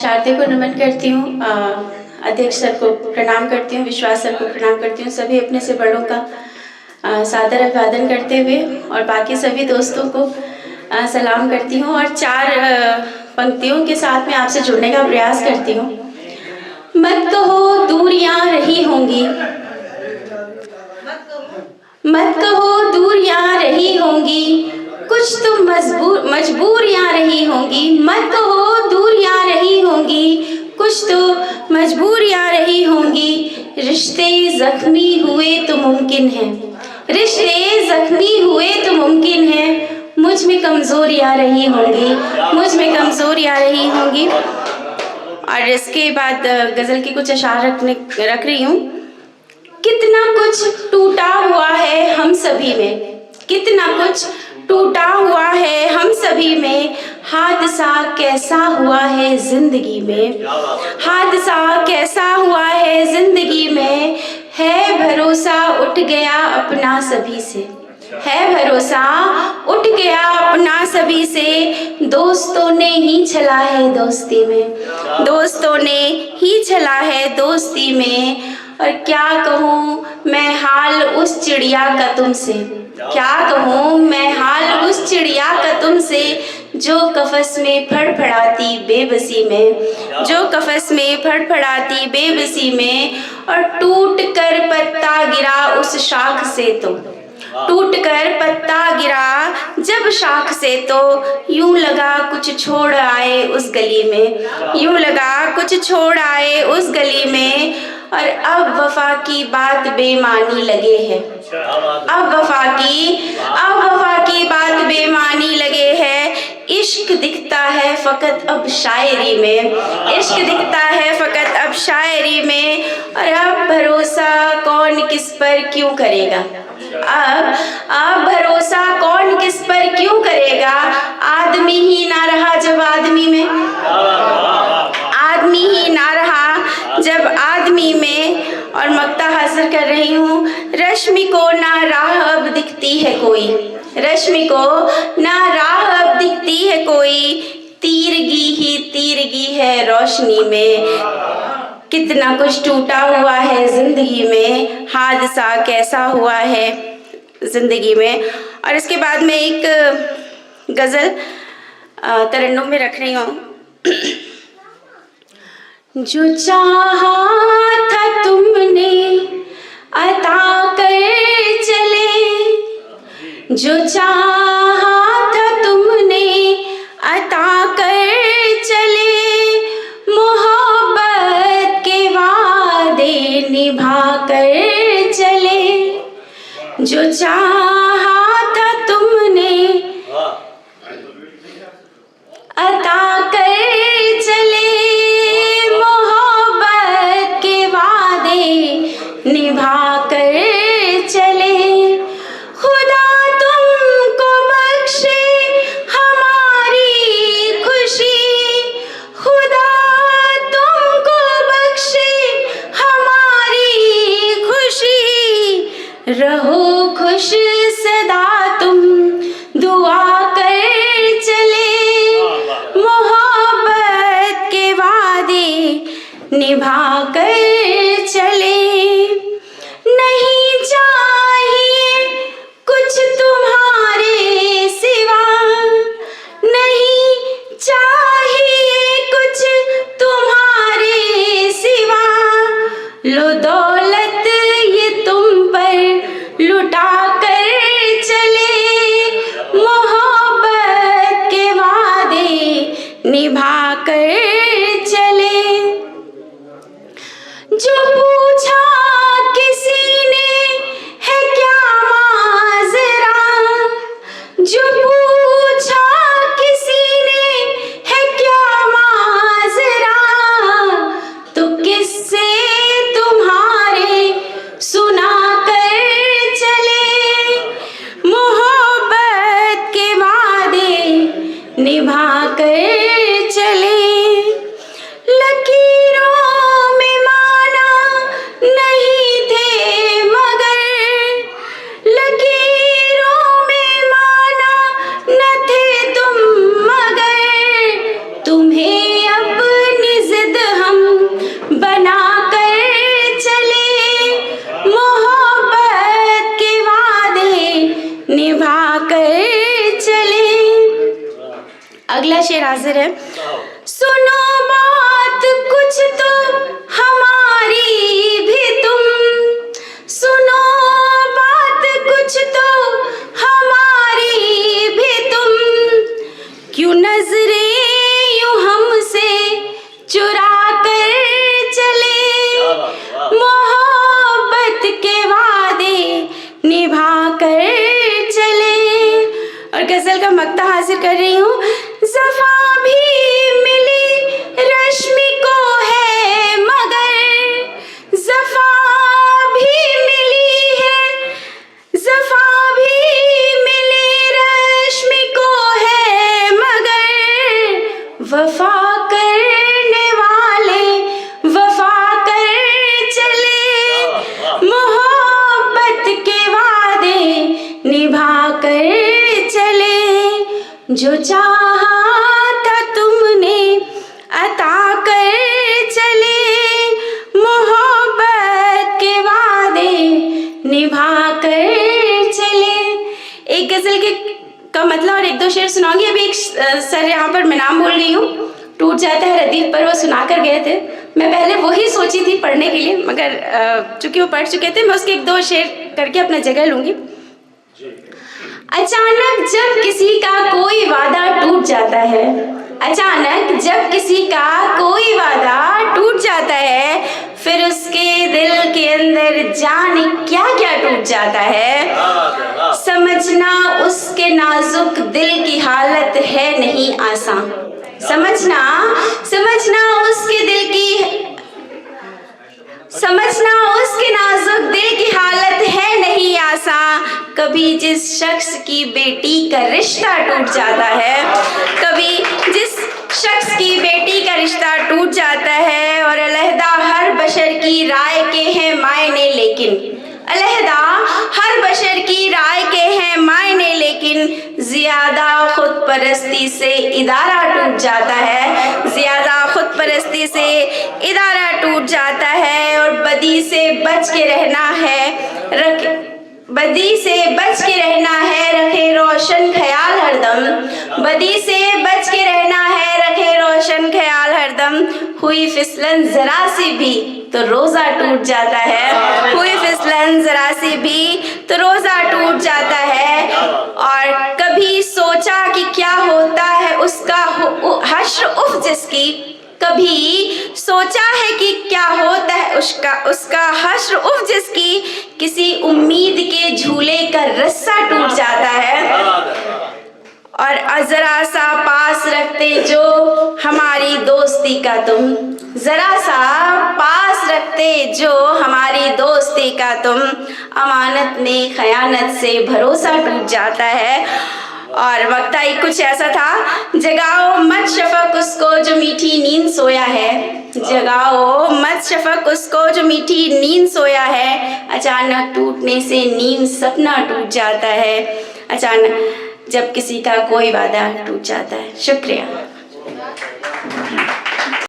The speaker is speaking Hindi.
शारदे को नमन करती हूँ, अध्यक्ष सर को प्रणाम करती हूँ, विश्वास सर को प्रणाम करती हूँ, सभी अपने से बड़ों का सादर अभिवादन करते हुए और बाकी सभी दोस्तों को सलाम करती हूँ और चार पंक्तियों के साथ में आपसे जुड़ने का प्रयास करती हूँ। मत कहो दूरियां रही होंगी, मत कहो दूरियां रही होंगी, कुछ तो मजबूरियां रही होंगी। मत कहो दूरियां रही होंगी, कुछ तो मजबूरियां रही होंगी। रिश्ते जख्मी हुए तो मुमकिन है, रिश्ते जख्मी हुए तो मुमकिन है। मुझ में कमजोरियां रही होंगी, मुझ में कमजोरियां रही होंगी। और इसके बाद गज़ल की कुछ अशार रख रही हूँ। कितना कुछ टूटा हुआ है हम सभी में, कितना कुछ टूटा हुआ है हम सभी में। हादसा कैसा हुआ है जिंदगी में, हादसा कैसा हुआ है जिंदगी में। है भरोसा उठ गया अपना सभी से, है भरोसा उठ गया अपना सभी से। दोस्तों ने ही छला है दोस्ती में, दोस्तों ने ही छला है दोस्ती में। और क्या कहूँ मैं हाल उस चिड़िया का तुमसे, क्या कहूँ मैं हाल उस चिड़िया का तुमसे। जो कफस में फड़फड़ाती बेबसी में, जो कफस में फड़फड़ाती बेबसी में। और टूट कर पत्ता गिरा उस शाख से तो, टूट कर पत्ता गिरा जब शाख से तो। यूं लगा कुछ छोड़ आए उस गली में, यूं लगा कुछ छोड़ आए उस गली में। और अब वफा की बात बेमानी लगे है, अब वफा की बात बेमानी लगे है। इश्क दिखता है फकत अब शायरी में, इश्क दिखता है फकत अब शायरी में। और अब भरोसा कौन किस पर क्यों करेगा, अब भरोसा कौन किस पर क्यों करेगा। आदमी ही ना रहा जब आदमी में, आदमी ही ना रहा जब आदमी में। और मक्ता हासिल कर रही हूँ। रश्मि को ना राह अब दिखती है कोई, रश्मि को ना राह अब दिखती है कोई। तीरगी ही तीरगी है रोशनी में। कितना कुछ टूटा हुआ है जिंदगी में, हादसा कैसा हुआ है जिंदगी में। और इसके बाद में एक गज़ल तरन्नुम में रख रही हूँ। जो चाहा था तुमने अता कर चले, जो चाहा था तुमने अता कर चले। मोहब्बत के वादे निभा कर चले, जो चाहा था तुमने अता कर चले। मोहब्बत के वादे निभा कर चले। खुदा तुमको बख्शे हमारी खुशी, खुदा तुमको बख्शे हमारी खुशी। रहो खुश सदा तुम दुआ कर चले। मोहब्बत के वादे निभा कर चले। नहीं चाहिए कुछ तुम्हारे सिवा, नहीं चाहिए कुछ तुम्हारे सिवा। लो दौलत ये तुम पर लुटा कर चले। मोहब्बत के वादे निभा कर चले। शेर हाजिर है। सुनो बात कुछ तो हमारी भी तुम, सुनो बात कुछ तो हमारी भी तुम, क्यों नजरें यूं हमसे चुरा कर चले, मोहब्बत के वादे निभा कर चले। और गजल का मक्ता हासिल कर रही हूँ। ज़फ़ा भी मिली रश्मि को है मगर, ज़फ़ा भी मिली है, ज़फ़ा भी मिली रश्मि को है मगर, वफ़ा करने वाले वफ़ा कर चले, मोहब्बत के वादे निभा कर चले। जो चाहा था तुमने अता कर चले, मोहब्बत के वादे निभा कर चले। एक गज़ल के का मतलब और एक दो शेर सुनाऊंगी। अभी एक सर यहाँ पर मैं नाम बोल रही हूँ, टूट जाता है रदीफ पर, वो सुना कर गए थे। मैं पहले वही सोची थी पढ़ने के लिए, मगर चूंकि वो पढ़ चुके थे, मैं उसके एक दो शेर करके अपना जगह लूँगी। अचानक जब किसी का कोई वादा टूट जाता है, अचानक जब किसी का कोई वादा टूट जाता है, फिर उसके दिल के अंदर जाने क्या क्या टूट जाता है। समझना उसके नाजुक दिल की हालत है नहीं आसान, समझना उसके दिल की, समझना उसके नाजुक दिल की हालत है नहीं आसान। कभी जिस शख्स की बेटी का रिश्ता टूट जाता है, कभी जिस शख्स की बेटी का रिश्ता टूट जाता है, और अलहदा हर बशर की राय के हैं मायने, लेकिन अलहदा हर बशर की राय के हैं मायने, लेकिन ज़्यादा खुद परस्ती से इदारा टूट जाता है, ज़्यादा खुद परस्ती से इदारा टूट जाता है। और बदी से बच के रहना है, बदी से बच के रहना है, रखे रोशन ख्याल हरदम, बदी से बच के रहना है, रखे रोशन ख्याल हरदम। हुई फिसलन जरा सी भी तो रोज़ा टूट जाता है, हुई फिसलन जरा सी भी तो रोज़ा टूट जाता है। और कभी सोचा कि क्या होता है उसका हश्र उफ जिसकी, कभी सोचा है कि क्या होता है उसका हश्र उफ जिसकी, किसी उम्मीद के झूले का रस्सा टूट जाता है। और ज़रा सा पास रखते जो हमारी दोस्ती का तुम, ज़रा सा पास रखते जो हमारी दोस्ती का तुम, अमानत में खयानत से भरोसा टूट जाता है। और वक्ता ही कुछ ऐसा था। जगाओ मत शफक उसको जो मीठी नींद सोया है, जगाओ मत शफक उसको जो मीठी नींद सोया है, अचानक टूटने से नींद सपना टूट जाता है, अचानक जब किसी का कोई वादा टूट जाता है। शुक्रिया।